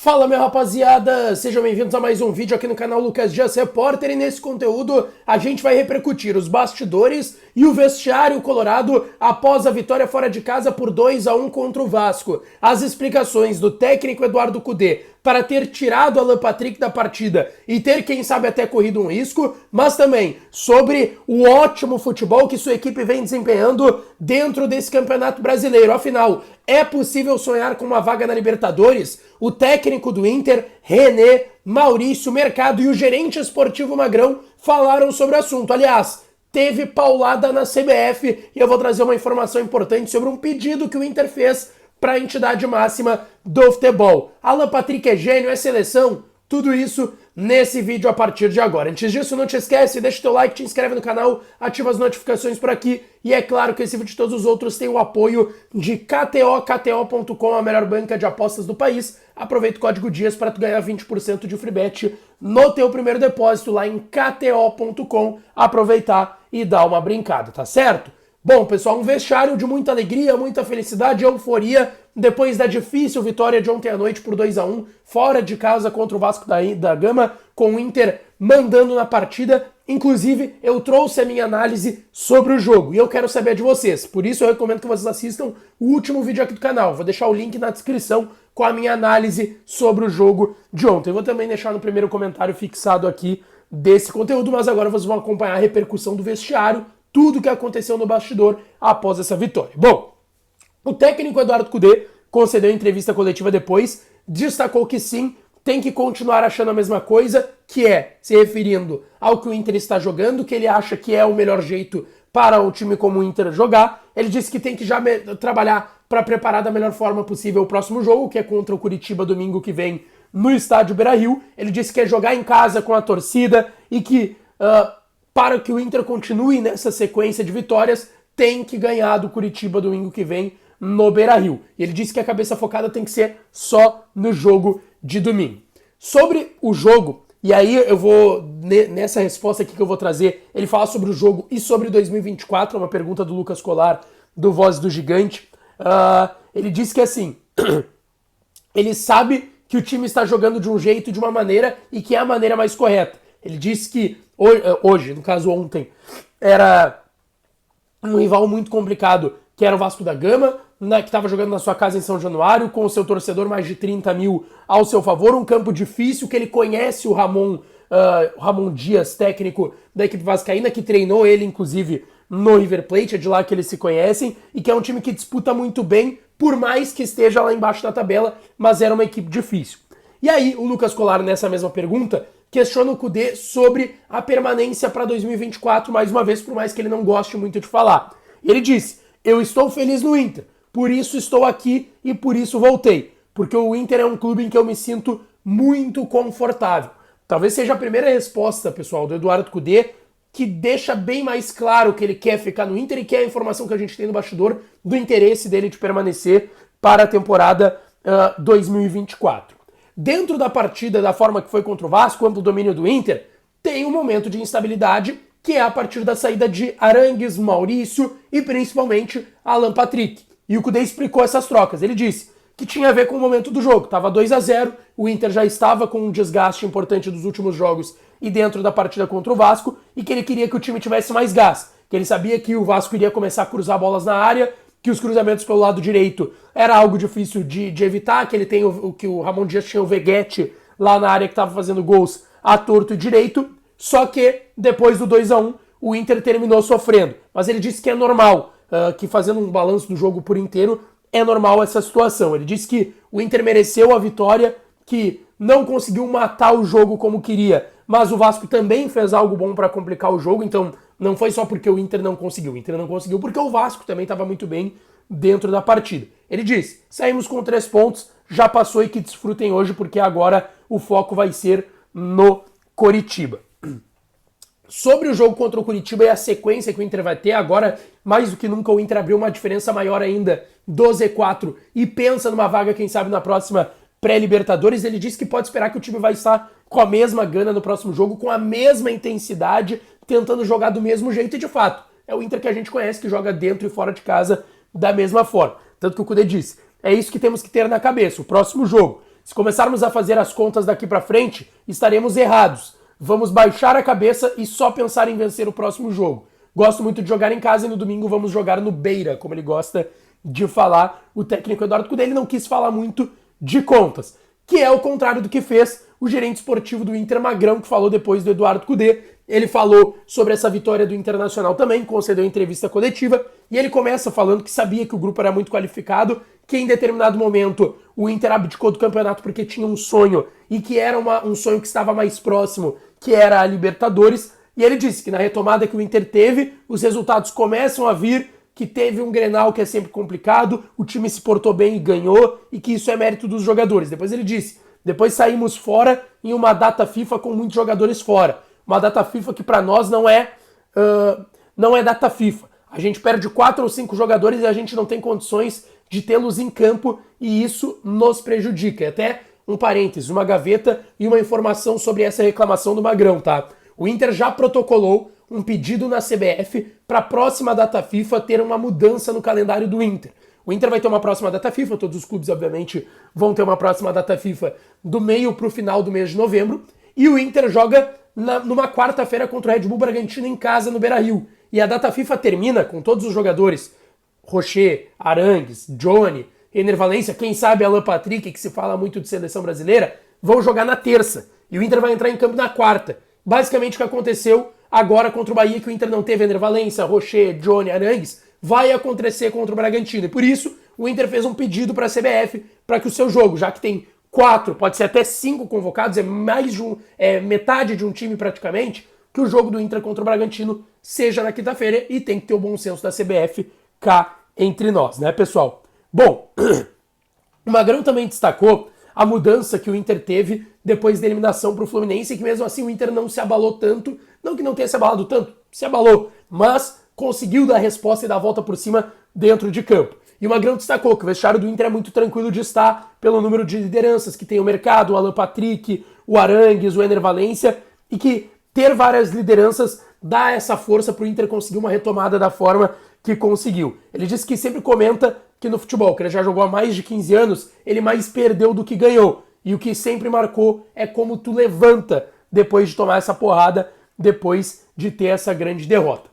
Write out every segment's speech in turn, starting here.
Fala, minha rapaziada, sejam bem-vindos a mais um vídeo aqui no canal Lucas Dias Repórter, e nesse conteúdo a gente vai repercutir os bastidores e o vestiário colorado após a vitória fora de casa por 2-1 contra o Vasco, as explicações do técnico Eduardo Cudê para ter tirado Alan Patrick da partida e ter, quem sabe, até corrido um risco, mas também sobre o ótimo futebol que sua equipe vem desempenhando dentro desse Campeonato Brasileiro. Afinal, é possível sonhar com uma vaga na Libertadores? O técnico do Inter, René, Maurício, Mercado e o gerente esportivo Magrão falaram sobre o assunto. Aliás, teve paulada na CBF e eu vou trazer uma informação importante sobre um pedido que o Inter fez para a entidade máxima do futebol. Alan Patrick é gênio, é seleção? Tudo isso nesse vídeo a partir de agora. Antes disso, não te esquece, deixa o teu like, te inscreve no canal, ativa as notificações por aqui. E é claro que esse vídeo e todos os outros têm o apoio de KTO.com, a melhor banca de apostas do país. Aproveita o código DIAS para tu ganhar 20% de free bet no teu primeiro depósito lá em KTO.com. Aproveitar e dar uma brincada, tá certo? Bom, pessoal, um vestiário de muita alegria, muita felicidade e euforia depois da difícil vitória de ontem à noite por 2-1, fora de casa contra o Vasco da Gama, com o Inter mandando na partida. Inclusive, eu trouxe a minha análise sobre o jogo e eu quero saber de vocês. Por isso, eu recomendo que vocês assistam o último vídeo aqui do canal. Vou deixar o link na descrição com a minha análise sobre o jogo de ontem. Eu vou também deixar no primeiro comentário fixado aqui desse conteúdo, mas agora vocês vão acompanhar a repercussão do vestiário, tudo o que aconteceu no bastidor após essa vitória. Bom, o técnico Eduardo Cudê concedeu entrevista coletiva depois, destacou que sim, tem que continuar achando a mesma coisa, que é se referindo ao que o Inter está jogando, que ele acha que é o melhor jeito para um time como o Inter jogar. Ele disse que tem que já trabalhar para preparar da melhor forma possível o próximo jogo, que é contra o Curitiba domingo que vem no estádio Beira-Rio. Ele disse que é jogar em casa com a torcida e que para que o Inter continue nessa sequência de vitórias, tem que ganhar do Curitiba domingo que vem no Beira-Rio. E ele disse que a cabeça focada tem que ser só no jogo de domingo. Sobre o jogo, e aí eu vou, nessa resposta aqui que eu vou trazer, ele fala sobre o jogo e sobre 2024, uma pergunta do Lucas Colar, do Voz do Gigante. Ele disse que assim, ele sabe que o time está jogando de um jeito, de uma maneira, e que é a maneira mais correta. Ele disse que hoje, no caso ontem, era um rival muito complicado, que era o Vasco da Gama, que estava jogando na sua casa em São Januário, com o seu torcedor mais de 30 mil ao seu favor, um campo difícil, que ele conhece o Ramon Dias, técnico da equipe vascaína, que treinou ele, inclusive, no River Plate, é de lá que eles se conhecem, e que é um time que disputa muito bem, por mais que esteja lá embaixo da tabela, mas era uma equipe difícil. E aí, o Lucas Colar, nessa mesma pergunta, questiona o Cudê sobre a permanência para 2024, mais uma vez, por mais que ele não goste muito de falar. Ele disse: eu estou feliz no Inter, por isso estou aqui e por isso voltei, porque o Inter é um clube em que eu me sinto muito confortável. Talvez seja a primeira resposta, pessoal, do Eduardo Cudê, que deixa bem mais claro que ele quer ficar no Inter e que é a informação que a gente tem no bastidor do interesse dele de permanecer para a temporada 2024. Dentro da partida, da forma que foi contra o Vasco, amplo domínio do Inter, tem um momento de instabilidade, que é a partir da saída de Arangues, Maurício e principalmente Alan Patrick. E o Cudê explicou essas trocas. Ele disse que tinha a ver com o momento do jogo. Estava 2-0, o Inter já estava com um desgaste importante dos últimos jogos e dentro da partida contra o Vasco, e que ele queria que o time tivesse mais gás, que ele sabia que o Vasco iria começar a cruzar bolas na área, que os cruzamentos pelo lado direito era algo difícil de evitar, que ele tem que o Ramon Dias tinha o Veguete lá na área que estava fazendo gols à torto e direito, só que depois do 2-1 o Inter terminou sofrendo. Mas ele disse que é normal, que fazendo um balanço do jogo por inteiro, é normal essa situação. Ele disse que o Inter mereceu a vitória, que não conseguiu matar o jogo como queria, mas o Vasco também fez algo bom para complicar o jogo, então não foi só porque o Inter não conseguiu. O Inter não conseguiu porque o Vasco também estava muito bem dentro da partida. Ele disse: saímos com 3 pontos, já passou e que desfrutem hoje, porque agora o foco vai ser no Coritiba. Sobre o jogo contra o Curitiba e a sequência que o Inter vai ter, agora, mais do que nunca, o Inter abriu uma diferença maior ainda do Z4 e pensa numa vaga, quem sabe, na próxima pré-Libertadores. Ele disse que pode esperar que o time vai estar com a mesma gana no próximo jogo, com a mesma intensidade, tentando jogar do mesmo jeito, e de fato, é o Inter que a gente conhece, que joga dentro e fora de casa da mesma forma. Tanto que o Cudê disse: é isso que temos que ter na cabeça. O próximo jogo Se começarmos a fazer as contas daqui pra frente, estaremos errados. Vamos baixar a cabeça e só pensar em vencer o próximo jogo. Gosto muito de jogar em casa e no domingo vamos jogar no Beira, como ele gosta de falar, o técnico Eduardo Cudê. Ele não quis falar muito de contas, que é o contrário do que fez o gerente esportivo do Inter, Magrão, que falou depois do Eduardo Cudê. Ele falou sobre essa vitória do Internacional também, concedeu entrevista coletiva, e ele começa falando que sabia que o grupo era muito qualificado, que em determinado momento o Inter abdicou do campeonato porque tinha um sonho, e que era um sonho que estava mais próximo, que era a Libertadores, e ele disse que na retomada que o Inter teve, os resultados começam a vir, que teve um Grenal que é sempre complicado, o time se portou bem e ganhou, e que isso é mérito dos jogadores. Depois ele disse, depois saímos fora em uma data FIFA com muitos jogadores fora. Uma data FIFA que para nós não é data FIFA. A gente perde 4 ou 5 jogadores e a gente não tem condições de tê-los em campo e isso nos prejudica. E até um parênteses, uma gaveta e uma informação sobre essa reclamação do Magrão, tá? O Inter já protocolou um pedido na CBF para a próxima data FIFA ter uma mudança no calendário do Inter. O Inter vai ter uma próxima data FIFA, todos os clubes, obviamente, vão ter uma próxima data FIFA do meio para o final do mês de novembro, e o Inter joga numa quarta-feira contra o Red Bull Bragantino em casa, no Beira-Rio. E a data FIFA termina com todos os jogadores, Rocher, Arangues, Johnny, Ener Valencia, quem sabe Alan Patrick, que se fala muito de seleção brasileira, vão jogar na terça, e o Inter vai entrar em campo na quarta. Basicamente o que aconteceu agora contra o Bahia, que o Inter não teve Ener Valencia, Rocher, Johnny, Arangues, vai acontecer contra o Bragantino. E por isso, o Inter fez um pedido para a CBF para que o seu jogo, já que tem 4, pode ser até 5 convocados, é metade de um time praticamente, que o jogo do Inter contra o Bragantino seja na quinta-feira e tem que ter o bom senso da CBF cá entre nós, né, pessoal? Bom, o Magrão também destacou a mudança que o Inter teve depois da eliminação para o Fluminense, e que mesmo assim o Inter não se abalou tanto, não que não tenha se abalado tanto, se abalou, mas conseguiu dar a resposta e dar a volta por cima dentro de campo. E o Magrão destacou que o vestiário do Inter é muito tranquilo de estar pelo número de lideranças que tem o mercado, o Alan Patrick, o Arangues, o Ener Valencia, e que ter várias lideranças dá essa força para o Inter conseguir uma retomada da forma que conseguiu. Ele disse que sempre comenta que no futebol, que ele já jogou há mais de 15 anos, ele mais perdeu do que ganhou. E o que sempre marcou é como tu levanta depois de tomar essa porrada, depois de ter essa grande derrota.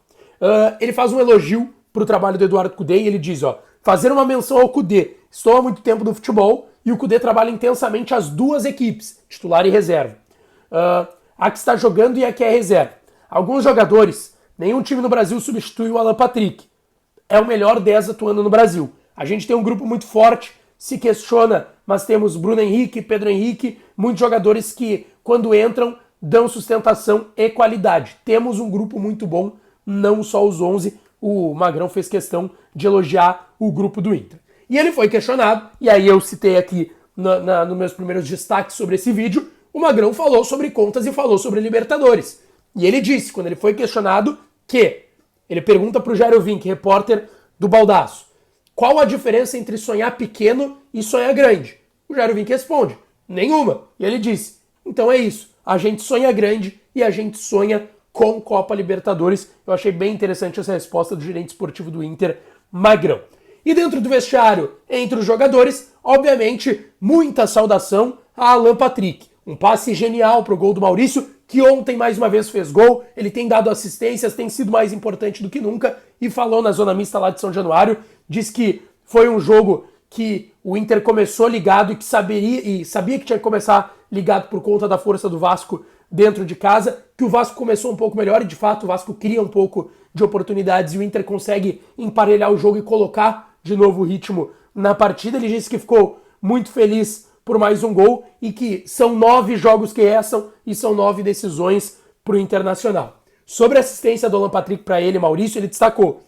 Ele faz um elogio pro trabalho do Eduardo Cudê e ele diz, fazer uma menção ao Cudê. Estou há muito tempo no futebol e o Cudê trabalha intensamente as duas equipes, titular e reserva. A que está jogando e a que é reserva. Alguns jogadores, nenhum time no Brasil substitui o Alan Patrick. É o melhor 10 atuando no Brasil. A gente tem um grupo muito forte, se questiona, mas temos Bruno Henrique, Pedro Henrique, muitos jogadores que, quando entram, dão sustentação e qualidade. Temos um grupo muito bom, não só os 11, o Magrão fez questão de elogiar o grupo do Inter. E ele foi questionado, e aí eu citei aqui nos meus primeiros destaques sobre esse vídeo, o Magrão falou sobre contas e falou sobre Libertadores. E ele disse, quando ele foi questionado, que ele pergunta para o Jairo Vink, repórter do Baldaço, qual a diferença entre sonhar pequeno e sonhar grande? O Jairo Vink responde, nenhuma. E ele disse, então é isso, a gente sonha grande e a gente sonha com Copa Libertadores. Eu achei bem interessante essa resposta do gerente esportivo do Inter, Magrão. E dentro do vestiário, entre os jogadores, obviamente, muita saudação a Alan Patrick. Um passe genial pro gol do Maurício, que ontem mais uma vez fez gol. Ele tem dado assistências, tem sido mais importante do que nunca. E falou na zona mista lá de São Januário, diz que foi um jogo que o Inter começou ligado e que sabia que tinha que começar ligado por conta da força do Vasco dentro de casa, que o Vasco começou um pouco melhor e de fato o Vasco cria um pouco de oportunidades e o Inter consegue emparelhar o jogo e colocar de novo o ritmo na partida. Ele disse que ficou muito feliz por mais um gol e que são 9 jogos que restam e são 9 decisões para o Internacional. Sobre a assistência do Alan Patrick para ele, Maurício, ele destacou: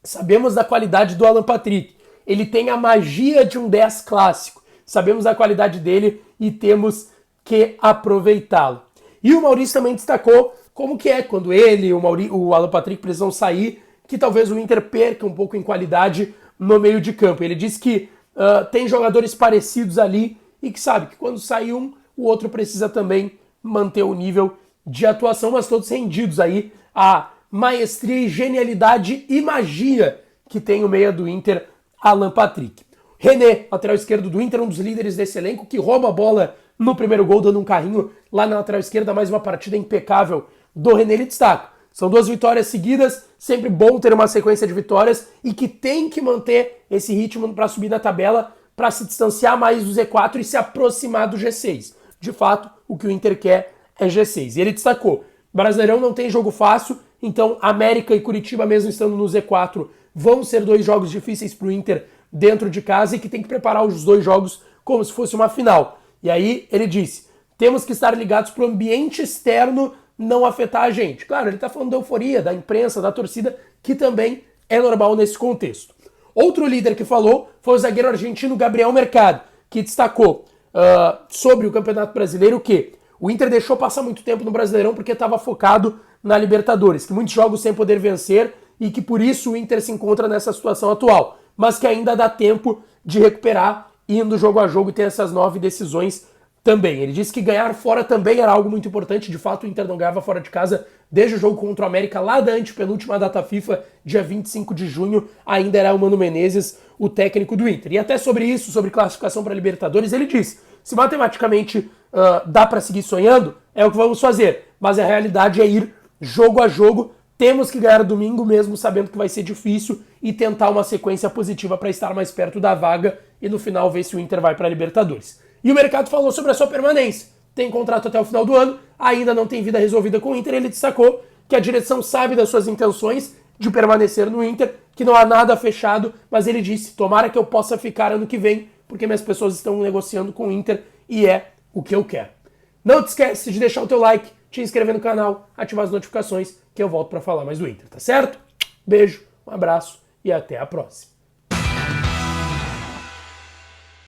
sabemos da qualidade do Alan Patrick, ele tem a magia de um 10 clássico, sabemos da qualidade dele e temos que aproveitá-lo. E o Maurício também destacou como que é quando ele e o Alan Patrick precisam sair, que talvez o Inter perca um pouco em qualidade no meio de campo. Ele disse que tem jogadores parecidos ali e que sabe que quando sai um, o outro precisa também manter o nível de atuação, mas todos rendidos aí à maestria e genialidade e magia que tem o meia do Inter, Alan Patrick. René, lateral esquerdo do Inter, um dos líderes desse elenco, que rouba a bola no primeiro gol, dando um carrinho lá na lateral esquerda, mais uma partida impecável do René, ele destaca. São 2 vitórias seguidas, sempre bom ter uma sequência de vitórias e que tem que manter esse ritmo para subir na tabela, para se distanciar mais do Z4 e se aproximar do G6. De fato, o que o Inter quer é G6. E ele destacou, Brasileirão não tem jogo fácil, então América e Curitiba, mesmo estando no Z4, vão ser 2 jogos difíceis para o Inter dentro de casa e que tem que preparar os 2 jogos como se fosse uma final. E aí ele disse, temos que estar ligados para o ambiente externo não afetar a gente. Claro, ele está falando da euforia, da imprensa, da torcida, que também é normal nesse contexto. Outro líder que falou foi o zagueiro argentino Gabriel Mercado, que destacou sobre o Campeonato Brasileiro que o Inter deixou passar muito tempo no Brasileirão porque estava focado na Libertadores, que muitos jogos sem poder vencer e que por isso o Inter se encontra nessa situação atual, mas que ainda dá tempo de recuperar indo jogo a jogo e ter essas 9 decisões também. Ele disse que ganhar fora também era algo muito importante. De fato, o Inter não ganhava fora de casa desde o jogo contra o América, lá da antepenúltima data FIFA, dia 25 de junho, ainda era o Mano Menezes, o técnico do Inter. E até sobre isso, sobre classificação para Libertadores, ele disse, se matematicamente dá para seguir sonhando, é o que vamos fazer, mas a realidade é ir jogo a jogo. Temos que ganhar domingo mesmo, sabendo que vai ser difícil, e tentar uma sequência positiva para estar mais perto da vaga e no final ver se o Inter vai para a Libertadores. E o mercado falou sobre a sua permanência. Tem contrato até o final do ano, ainda não tem vida resolvida com o Inter. Ele destacou que a direção sabe das suas intenções de permanecer no Inter, que não há nada fechado, mas ele disse, tomara que eu possa ficar ano que vem, porque minhas pessoas estão negociando com o Inter e é o que eu quero. Não te esquece de deixar o teu like, te inscrever no canal, ativar as notificações, que eu volto para falar mais do Inter, tá certo? Beijo, um abraço e até a próxima.